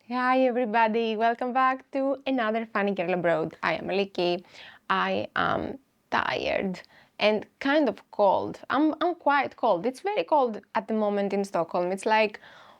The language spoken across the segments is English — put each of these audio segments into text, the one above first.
Hi everybody, welcome back to another Funny Girl Abroad. I am Aliki. I am tired and kind of cold. I'm quite cold. It's very cold at the moment in Stockholm. It's like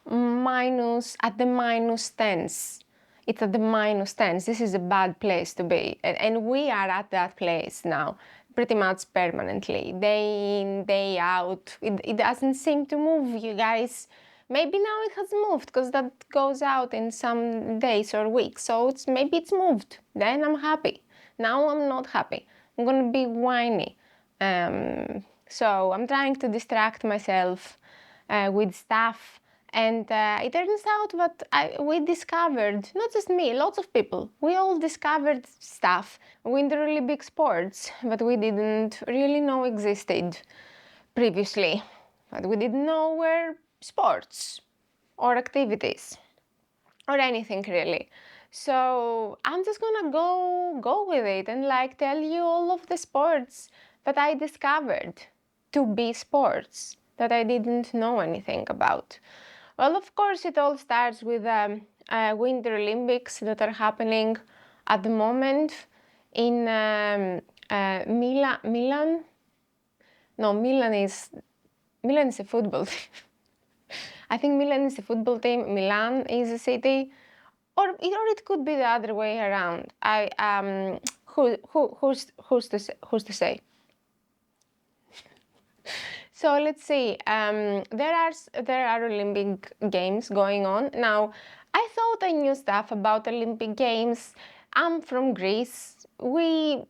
at the minus tens. It's at the minus tens. This is a bad place to be. And we are at that place now, pretty much permanently. Day in, day out. It doesn't seem to move, you guys. Maybe now it has moved because that goes out in some days or weeks. So maybe it's moved. Then I'm happy. Now I'm not happy. I'm gonna be whiny. So I'm trying to distract myself with stuff. And it turns out that we discovered, not just me, lots of people, we all discovered stuff, Winter Olympic sports that we didn't really know existed previously, but we didn't know were sports or activities or anything really. So I'm just gonna go with it and like tell you all of the sports that I discovered to be sports that I didn't know anything about. Well, of course, it all starts with Winter Olympics that are happening at the moment in Milan. No, Milan is a football team. I think Milan is a football team. Milan is a city, or it could be the other way around. Who's to say? So let's see. There are Olympic Games going on now. I thought I knew stuff about Olympic Games. I'm from Greece. We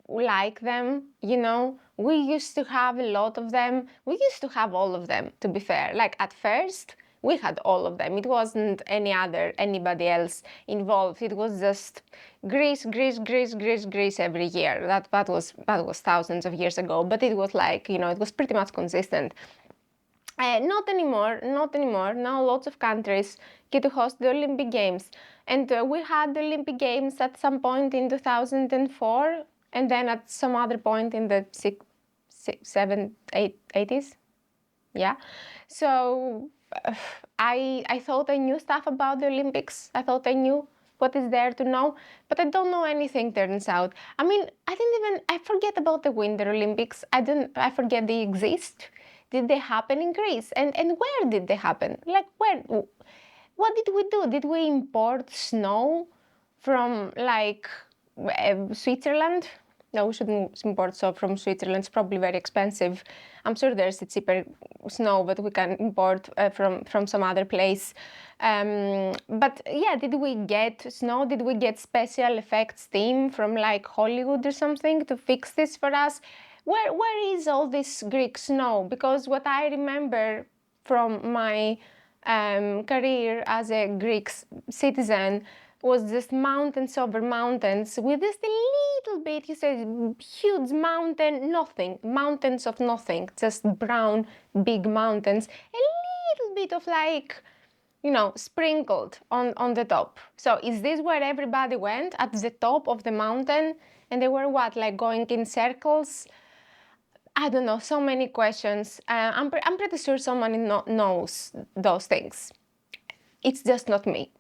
like them, you know. We used to have a lot of them. We used to have all of them, to be fair. Like at first, we had all of them. It wasn't anybody else involved. It was just Greece every year. That was thousands of years ago, but it was like, you know, it was pretty much consistent. Not anymore, not anymore. Now lots of countries get to host the Olympic Games. And we had the Olympic Games at some point in 2004, and then at some other point in the 80s. Yeah. So I thought I knew stuff about the Olympics. I thought I knew what is there to know, but I don't know anything, turns out. I mean, I forget about the Winter Olympics. I forget they exist. Did they happen in Greece? And where did they happen? Like, where? What did we do? Did we import snow from, like, Switzerland? No, we shouldn't import snow from Switzerland. It's probably very expensive. I'm sure there's a cheaper snow, but we can import from some other place. But yeah, did we get snow? Did we get special effects team from like Hollywood or something to fix this for us? Where is all this Greek snow? Because what I remember from my career as a Greek citizen was just mountains over mountains with just a little bit, you said, huge mountains of nothing, just brown, big mountains, a little bit of like, you know, sprinkled on the top. So is this where everybody went, at the top of the mountain? And they were what, like going in circles? I don't know, so many questions. I'm pretty sure someone knows those things. It's just not me.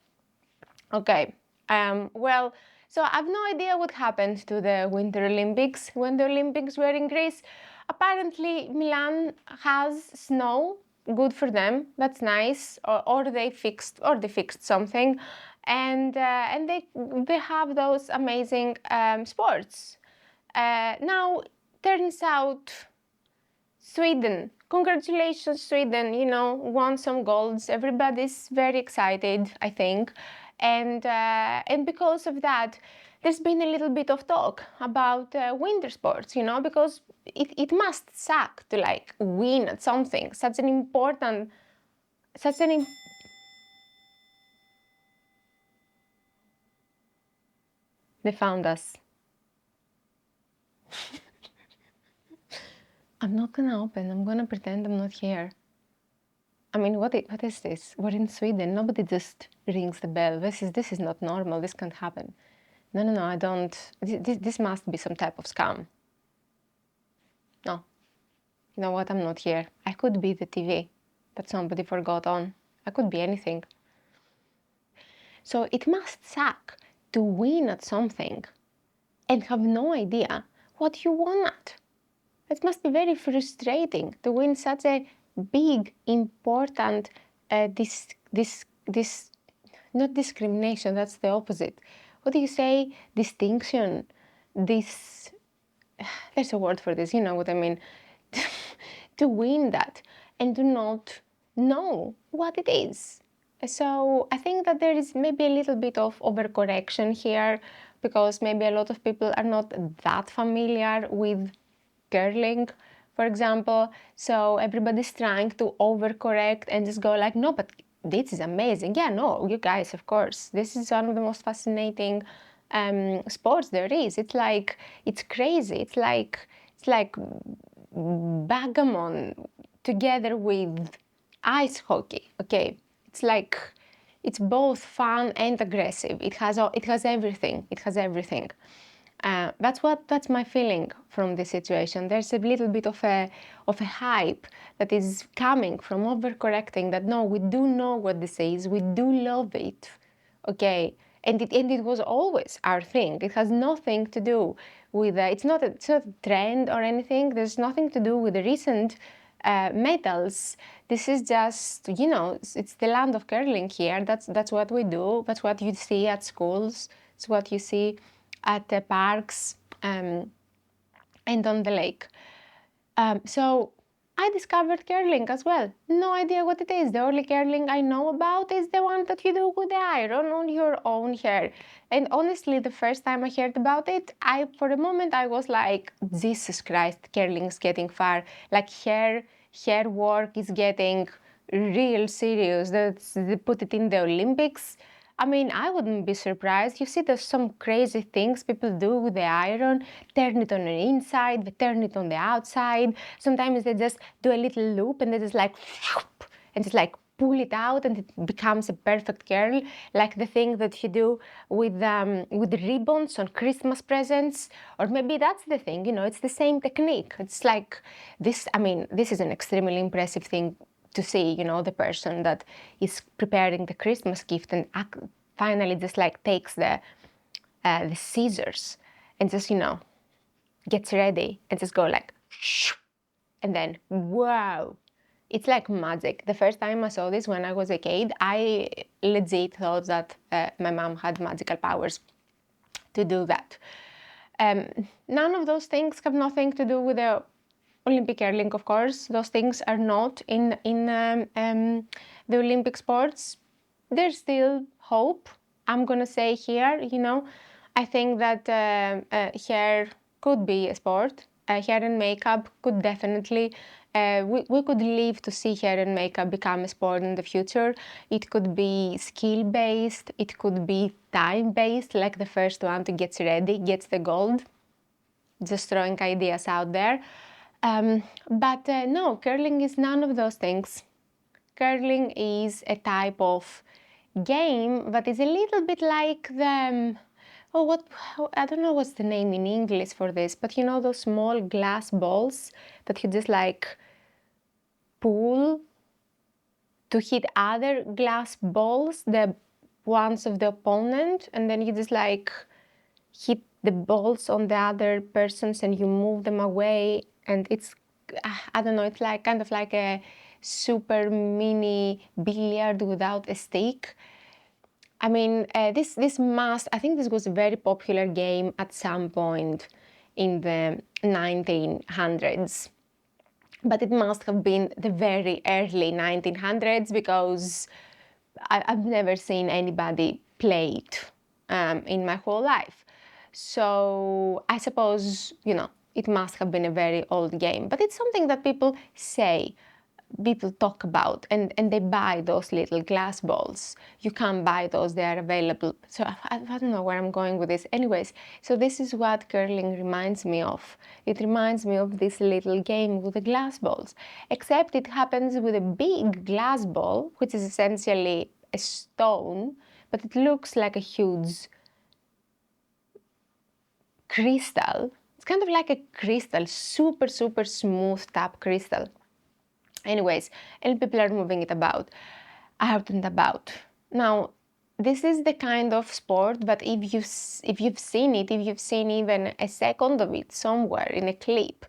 Okay. Well, so I have no idea what happened to the Winter Olympics when the Olympics were in Greece. Apparently, Milan has snow. Good for them. That's nice. Or they fixed something, and they have those amazing sports. Now, turns out Sweden. Congratulations, Sweden. You know, won some golds. Everybody's very excited, I think. And because of that, there's been a little bit of talk about winter sports, you know, because it must suck to like win at something. Such an They found us. I'm not gonna open. I'm gonna pretend I'm not here. I mean, what is this? We're in Sweden. Nobody just rings the bell. This is not normal. This can't happen. No, I don't. This must be some type of scam. No. You know what? I'm not here. I could be the TV that somebody forgot on. I could be anything. So it must suck to win at something and have no idea what you won at. It must be very frustrating to win such a big, important, this not discrimination, that's the opposite. What do you say? Distinction. This, there's a word for this, you know what I mean. To win that and to not know what it is. So I think that there is maybe a little bit of overcorrection here because maybe a lot of people are not that familiar with curling, for example. So everybody's trying to overcorrect and just go like, no, but this is amazing. Yeah, no, you guys, of course, this is one of the most fascinating sports there is. It's like, it's crazy. It's like backgammon together with ice hockey. Okay, it's like it's both fun and aggressive. It has everything. It has everything. That's my feeling from this situation. There's a little bit of a hype that is coming from overcorrecting. That no, we do know what this is. We do love it. Okay, and it was always our thing. It has nothing to do with it's not a trend or anything. There's nothing to do with the recent medals. This is just, it's the land of curling here. That's what we do. That's what you see at schools. It's what you see at the parks and on the lake. So I discovered curling as well. No idea what it is. The only curling I know about is the one that you do with the iron on your own hair. And honestly, the first time I heard about it, for a moment I was like, Jesus Christ, curling's getting far. Like hair work is getting real serious. They put it in the Olympics. I mean, I wouldn't be surprised. You see, there's some crazy things people do with the iron. Turn it on the inside, they turn it on the outside. Sometimes they just do a little loop and they just like, and just like pull it out and it becomes a perfect curl, like the thing that you do with ribbons on Christmas presents. Or maybe that's the thing, it's the same technique. It's like this, I mean, this is an extremely impressive thing to see, the person that is preparing the Christmas gift and finally just like takes the scissors and just, gets ready and just go like, and then, wow, it's like magic. The first time I saw this when I was a kid, I legit thought that my mom had magical powers to do that. None of those things have nothing to do with the Olympic curling, of course. Those things are not in the Olympic sports. There's still hope. I'm gonna say here, I think that hair could be a sport. Hair and makeup could definitely. We could live to see hair and makeup become a sport in the future. It could be skill-based. It could be time-based, like the first one to get ready gets the gold. Just throwing ideas out there. But no, curling is none of those things. Curling is a type of game that is a little bit like the, I don't know what's the name in English for this, but those small glass balls that you just like pull to hit other glass balls, the ones of the opponent, and then you just like hit the balls on the other persons and you move them away, and it's, I don't know, it's like kind of like a super mini billiard without a stick. I mean, I think this was a very popular game at some point in the 1900s. But it must have been the very early 1900s because I've never seen anybody play it in my whole life. So I suppose, it must have been a very old game. But it's something that people say, people talk about, and they buy those little glass balls. You can't buy those, they are available. So I don't know where I'm going with this. Anyways, so this is what curling reminds me of. It reminds me of this little game with the glass balls, except it happens with a big glass ball, which is essentially a stone, but it looks like a huge crystal. It's kind of like a crystal, super, super smooth tap crystal. Anyways, and people are moving it about, out and about. Now, this is the kind of sport that if you've seen it, if you've seen even a second of it somewhere in a clip,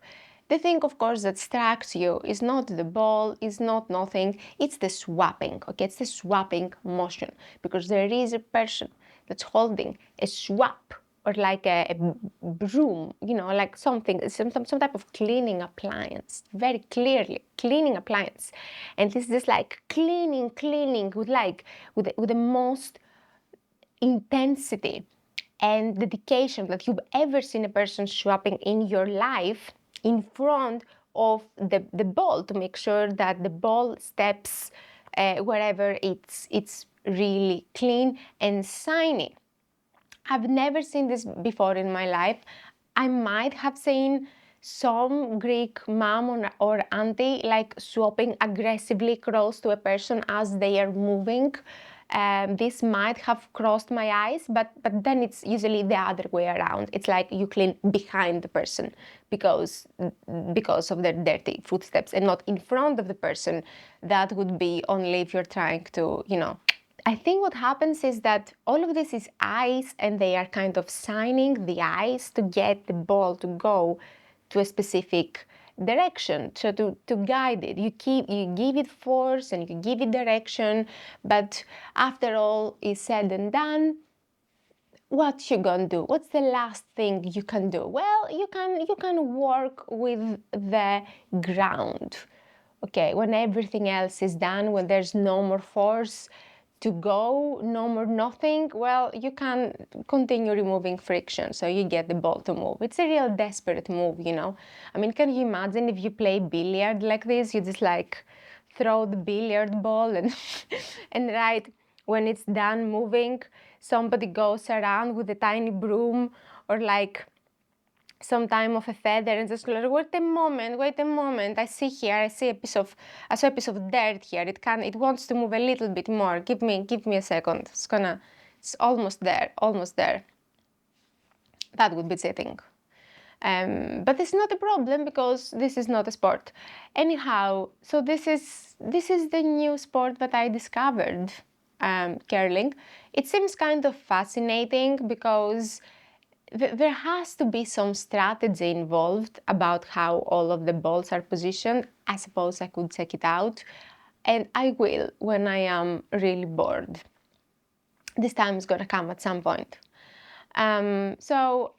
the thing, of course, that strikes you is not the ball, is not nothing, it's the swapping, okay? It's the swapping motion, because there is a person that's holding a swap or like a broom, like something, some type of cleaning appliance, very clearly cleaning appliance. And this is like cleaning with the most intensity and dedication that you've ever seen a person swapping in your life in front of the ball, to make sure that the ball steps wherever it's really clean and shiny. I've never seen this before in my life. I might have seen some Greek mom or auntie like swapping aggressively close to a person as they are moving. This might have crossed my eyes, but then it's usually the other way around. It's like you clean behind the person because of their dirty footsteps, and not in front of the person. That would be only if you're trying to, I think what happens is that all of this is ice, and they are kind of signing the ice to get the ball to go to a specific direction, so to guide it. You give it force and you give it direction, but after all is said and done, what you gonna do? What's the last thing you can do? Well, you can work with the ground. Okay, when everything else is done, when there's no more force to go, no more nothing, well, you can continue removing friction, so you get the ball to move. It's a real desperate move, I mean, can you imagine if you play billiard like this? You just like throw the billiard ball and and right when it's done moving, somebody goes around with a tiny broom or like some time of a feather and just like, wait a moment, I see a piece of dirt here. It wants to move a little bit more. Give me a second. It's almost there. That would be cheating. But it's not a problem because this is not a sport. Anyhow, so this is the new sport that I discovered, curling. It seems kind of fascinating because there has to be some strategy involved about how all of the balls are positioned. I suppose I could check it out, and I will when I am really bored. This time is gonna come at some point. So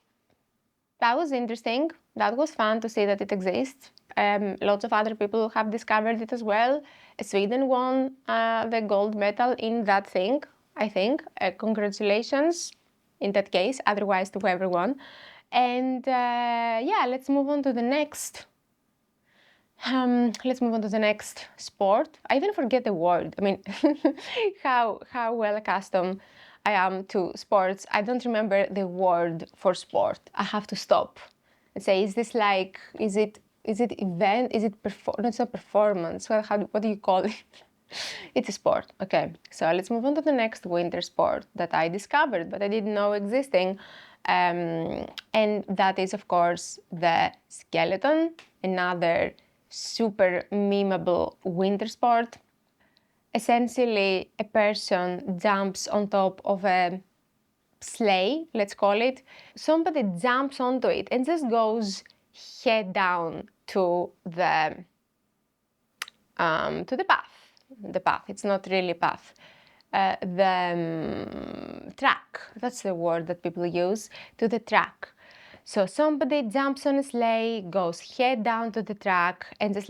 that was interesting. That was fun to see that it exists. Lots of other people have discovered it as well. Sweden won the gold medal in that thing, I think. Congratulations in that case, otherwise to whoever won. And yeah, let's move on to the next. Let's move on to the next sport. I even forget the word. I mean, how well accustomed I am to sports. I don't remember the word for sport. I have to stop and say, is this like, is it event? Is it no, it's not performance. Well, what do you call it? It's a sport. Okay, so let's move on to the next winter sport that I discovered, but I didn't know existing. And that is, of course, the skeleton, another super memeable winter sport. Essentially, a person jumps on top of a sleigh, let's call it. Somebody jumps onto it and just goes head down to the path. The path. It's not really path. The track. That's the word that people use. To the track. So somebody jumps on a sleigh, goes head down to the track, and just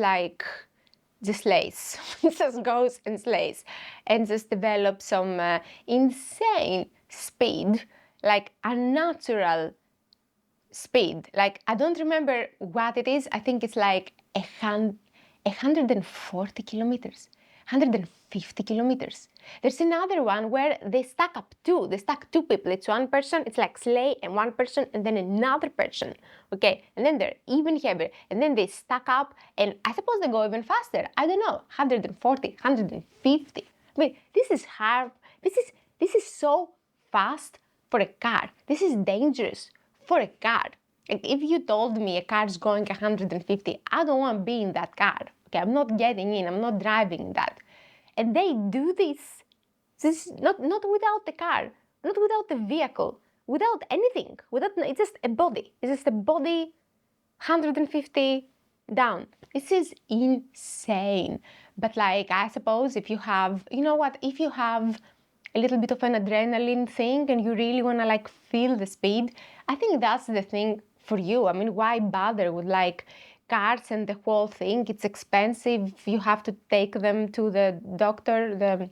slays. Just goes and slays, and just develops some insane speed, like unnatural speed. Like, I don't remember what it is. I think it's like 140 kilometers, 150 kilometers. There's another one where they stack two people. It's one person, it's like sleigh and one person and then another person, okay? And then they're even heavier, and then they stack up, and I suppose they go even faster. I don't know, 140, 150. I mean, this is hard. This is so fast for a car. This is dangerous for a car. Like, if you told me a car is going 150, I don't want to be in that car. Okay, I'm not getting in, I'm not driving that. And they do this This is not without the car, not without the vehicle, without anything. It's just a body. It's just a body 150 down. This is insane. But like, I suppose if you have, you know what, if you have a little bit of an adrenaline thing and you really want to like feel the speed, I think that's the thing for you. I mean, why bother with like cars and the whole thing? It's expensive. You have to take them to the doctor, the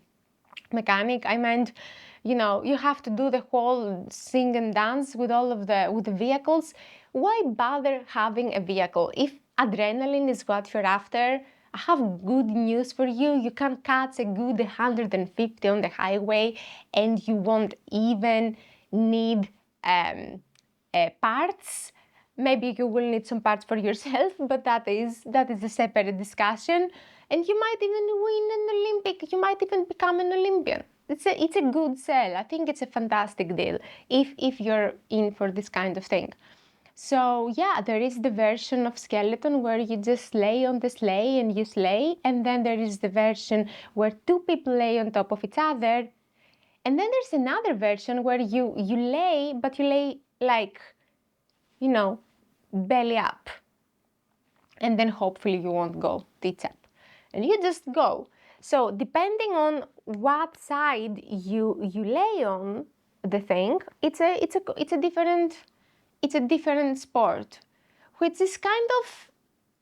mechanic. I meant, you know, you have to do the whole sing and dance with all of the vehicles. Why bother having a vehicle? If adrenaline is what you're after, I have good news for you. You can catch a good 150 on the highway and you won't even need parts. Maybe you will need some parts for yourself, but that is a separate discussion. And you might even win an Olympic. You might even become an Olympian. It's a good sell. I think it's a fantastic deal if you're in for this kind of thing. So yeah, there is the version of skeleton where you just lay on the sleigh and you slay, and then there is the version where two people lay on top of each other, and then there's another version where you lay, but you lay like, you know, belly up, and then hopefully you won't go tits up, and you just go. So depending on what side you lay on the thing, it's a different sport, which is kind of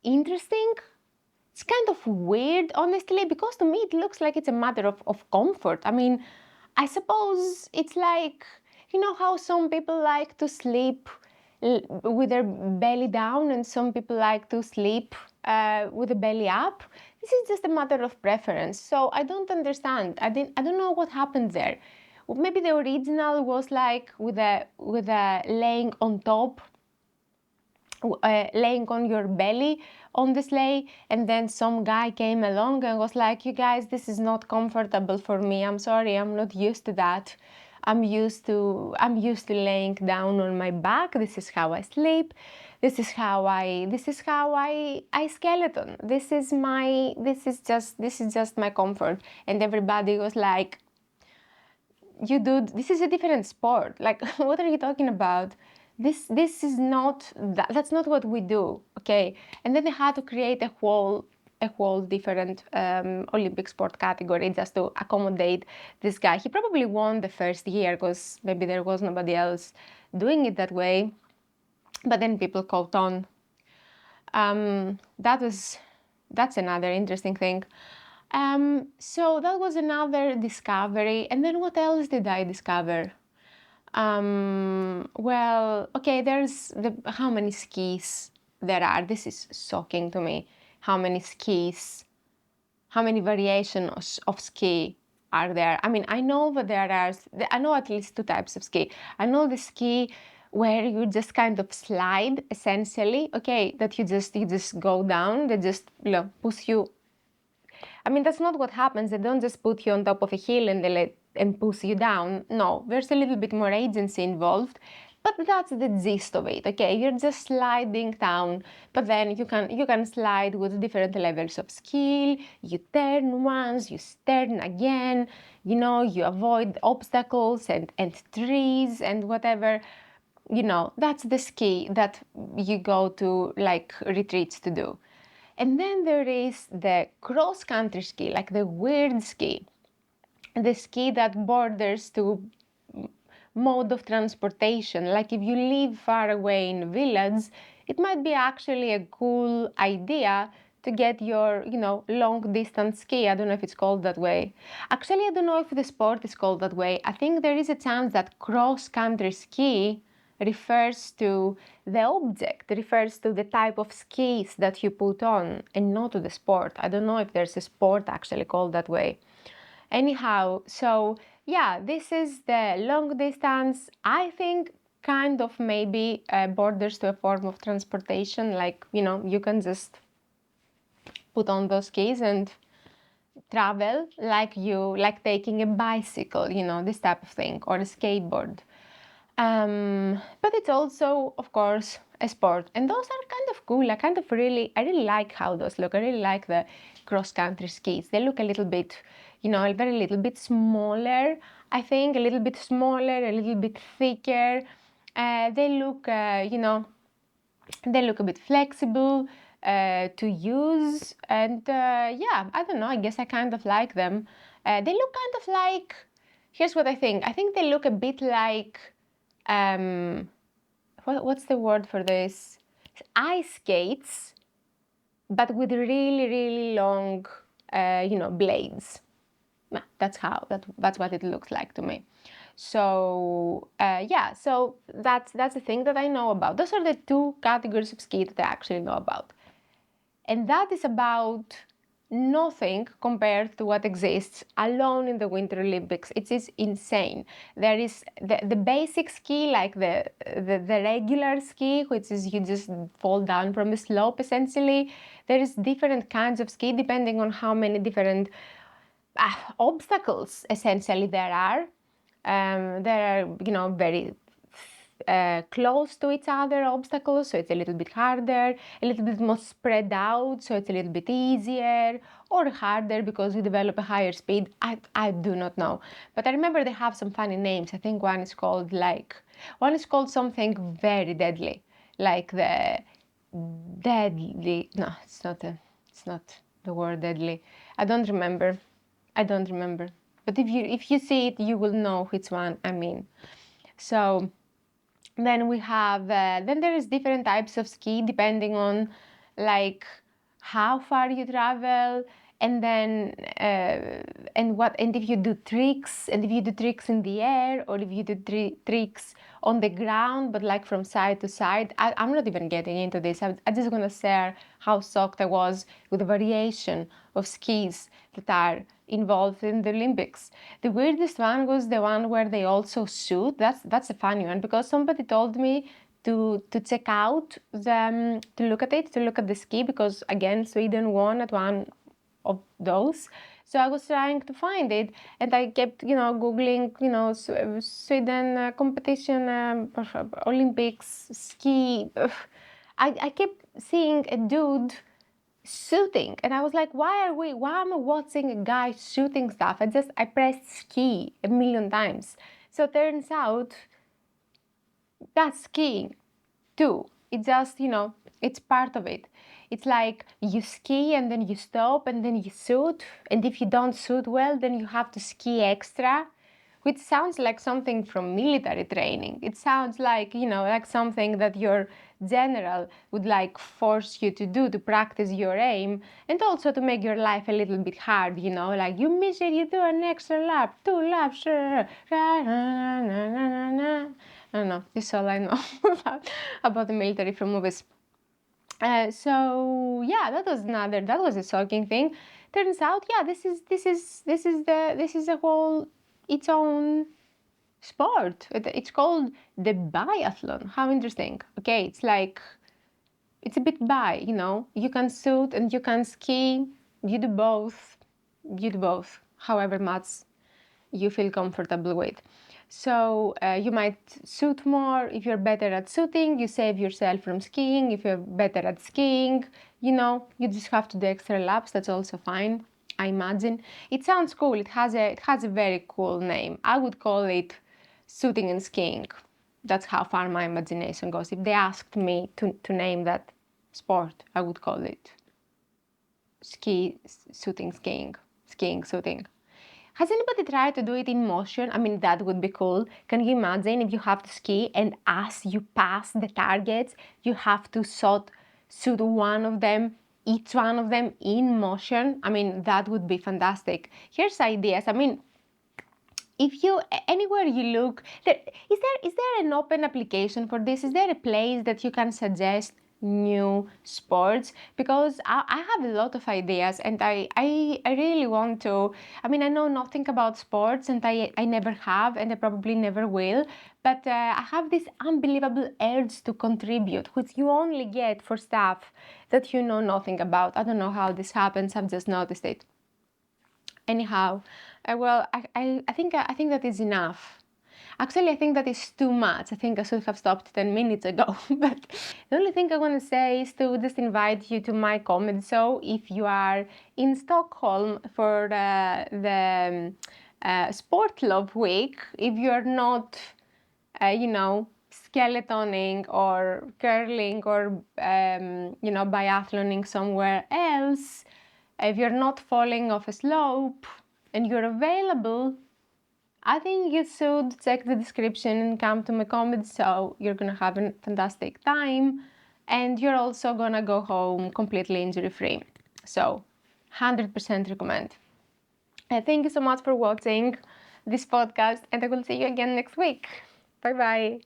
interesting. It's kind of weird, honestly, because to me it looks like it's a matter of comfort. I mean, I suppose it's like, you know how some people like to sleep with their belly down and some people like to sleep with the belly up. This is just a matter of preference. So I don't understand. I don't know what happened there. Maybe the original was like with a laying on top, laying on your belly on the sleigh, and then some guy came along and was like, you guys, this is not comfortable for me. I'm sorry, I'm not used to that. I'm used to laying down on my back. This is how I sleep. This is how I skeleton. This is just my comfort. And everybody was like, you dude, this is a different sport. Like, what are you talking about? This is not, that's not what we do, okay? And then they had to create a whole different Olympic sport category just to accommodate this guy. He probably won the first year because maybe there was nobody else doing it that way. But then people caught on. That's another interesting thing. So that was another discovery. And then what else did I discover? Well, okay, there's how many skis there are. This is shocking to me. How many skis, how many variations of ski are there? I mean, I know that I know at least two types of ski. I know the ski where you just kind of slide, essentially, okay, that you just go down, they just, you know, push you. I mean, that's not what happens. They don't just put you on top of a hill and push you down. No, there's a little bit more agency involved, but that's the gist of it. Okay, you're just sliding down, but then you can slide with different levels of skill. You turn once, you turn again. You know, you avoid obstacles and trees and whatever. You know, that's the ski that you go to like retreats to do. And then there is the cross-country ski, like the weird ski, the ski that borders to mode of transportation. Like if you live far away in a village, it might be actually a cool idea to get your, you know, long distance ski. I don't know if it's called that way. Actually, I don't know if the sport is called that way. I think there is a chance that cross-country ski refers to the object, refers to the type of skis that you put on and not to the sport. I don't know if there's a sport actually called that way. Anyhow, so yeah, this is the long distance. I think kind of maybe borders to a form of transportation, like, you know, you can just put on those skis and travel like taking a bicycle, you know, this type of thing, or a skateboard. But it's also, of course, a sport, and those are kind of cool. I really like how those look. I really like the cross-country skis. They look a little bit, a very little bit smaller, I think, a little bit smaller, a little bit thicker. They look, they look a bit flexible to use, and yeah, I don't know, I guess I kind of like them. They look kind of like, here's what I think they look a bit like, what's the word for this? Ice skates, but with really, really long, blades. That's what it looks like to me. So yeah, so that's the thing that I know about. Those are the two categories of ski that I actually know about, and that is about nothing compared to what exists alone in the Winter Olympics. It is insane. There is the basic ski, like the regular ski, which is you just fall down from a slope essentially. There is different kinds of ski depending on how many different obstacles essentially there are. There are, very close to each other obstacles, so it's a little bit harder, a little bit more spread out, so it's a little bit easier, or harder because you develop a higher speed. I do not know. But I remember they have some funny names. I think one is called something very deadly, like the deadly, no, it's not the word deadly. I don't remember. But if you see it, you will know which one I mean. So then we have then there is different types of ski depending on like how far you travel, and then and if you do tricks, in the air, or if you do tricks on the ground, but like from side to side. I'm not even getting into this. I just want to share how shocked I was with the variation of skis that are involved in the Olympics. The weirdest one was the one where they also shoot. That's a funny one, because somebody told me to check out to look at the ski, because again Sweden won at one of those. So I was trying to find it, and I kept googling Sweden competition, Olympics ski. I kept seeing a dude shooting, and I was like, why am I watching a guy shooting stuff? I pressed ski a million times. So turns out that's skiing too. It just, it's part of it. It's like you ski and then you stop and then you shoot, and if you don't shoot well, then you have to ski extra, which sounds like something from military training. It sounds like, like something that your general would like force you to do to practice your aim, and also to make your life a little bit hard, like you miss it, you do an extra lap, 2 laps, I don't know, this is all I know about the military from movies. So yeah, that was a shocking thing. Turns out, yeah, this is a whole its own sport. It's called the biathlon. How interesting. Okay, it's a bit you can shoot and you can ski. You do both. However much you feel comfortable with. So you might shoot more. If you're better at shooting, you save yourself from skiing. If you're better at skiing, you just have to do extra laps. That's also fine, I imagine. It sounds cool. It has a very cool name. I would call it shooting and skiing. That's how far my imagination goes. If they asked me to name that sport, I would call it shooting, skiing, shooting. Has anybody tried to do it in motion? I mean, that would be cool. Can you imagine if you have to ski and as you pass the targets, you have to shoot each one of them in motion? I mean, that would be fantastic. Here's ideas. I mean, if you anywhere you look, is there an open application for this? Is there a place that you can suggest new sports? Because I have a lot of ideas, and I really want to. I mean, I know nothing about sports, and I never have, and I probably never will. But I have this unbelievable urge to contribute, which you only get for stuff that you know nothing about. I don't know how this happens. I've just noticed it. Anyhow, well, I think that is enough. Actually, I think that is too much. I think I should have stopped 10 minutes ago. But the only thing I want to say is to just invite you to my comedy show if you are in Stockholm for the Sport Love Week. If you're not, skeletoning or curling or, biathloning somewhere else, if you're not falling off a slope and you're available, I think you should check the description and come to my comedy show. You're gonna have a fantastic time and you're also gonna go home completely injury free. So, 100% recommend. Thank you so much for watching this podcast and I will see you again next week. Bye bye.